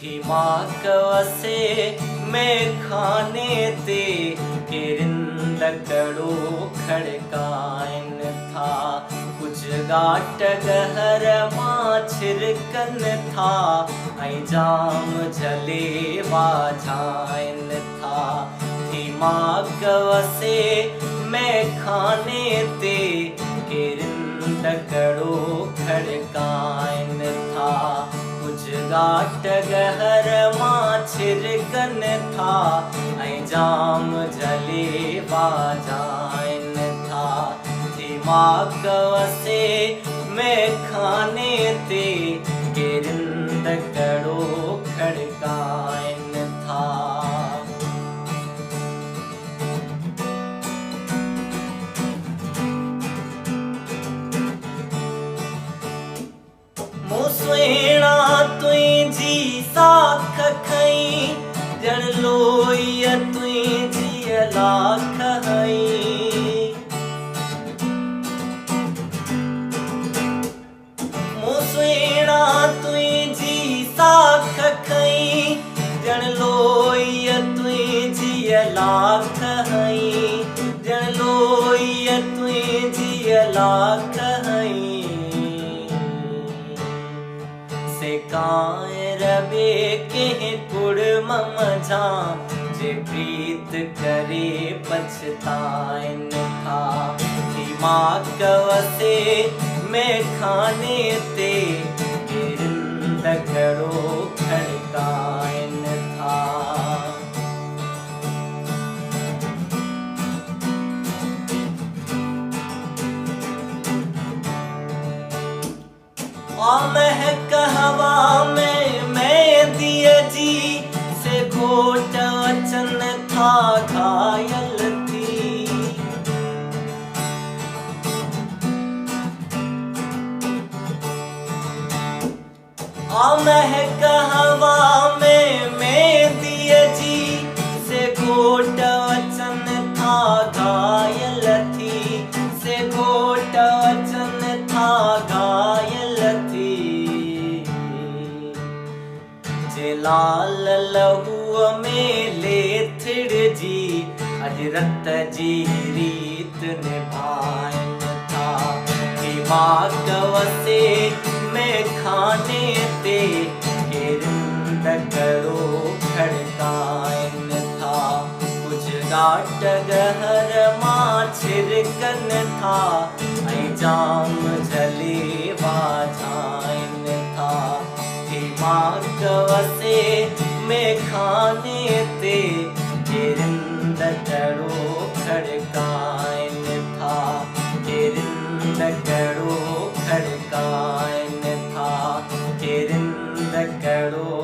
थी माँ कवसे में खाने ते किरिंद कड़ो खड़काइन था कुछ गाट गहर मां छिरकन था ऐं जाम झले वाझाइन था थी माँ कवसे में खाने ते किरिंद कड़ो खड़काइन था कुछ गाट गहर मां छिरकन था ऐं जाम झले वाझाइन था थी माँ कवसे में खाने ते किरिंद कड़ो खड़काइन था। मूं सुहिणा तुंहिंजी साख खई ॼण लोईअ तुंहिंजी लाख हई मूं सुहिणा तुंहिंजी साख खई ॼण लोईअ तुंहिंजी लाख हई ॼण लोईअ तुंहिंजी लाख हई सेकाए रबे के कुड़म मझा जे प्रीत करे पछताइन था थी माँ कवसे में खाने ते किरिंद कड़ो खड़काइन था। महक हवा में मेहंदी जी से घोट वचन था घायल थी महक हवा में मेहंदी जी से घोट वचन था घायल थी से घोट वचन था घायल जे लाल लहूअ में लेथिड़ जी अजरत जी रीत निभाइन था थी माँ कवसे में खाने ते किरिंद कड़ो खड़काइन था कुछ गाट गहर मां छिरकन था ऐं जाम झले वाझाइन था थी माँ कवसे में खाने ते किरिंद कड़ो खड़काइन था किरिंद कड़ो खड़काइन था किरिंद कड़ो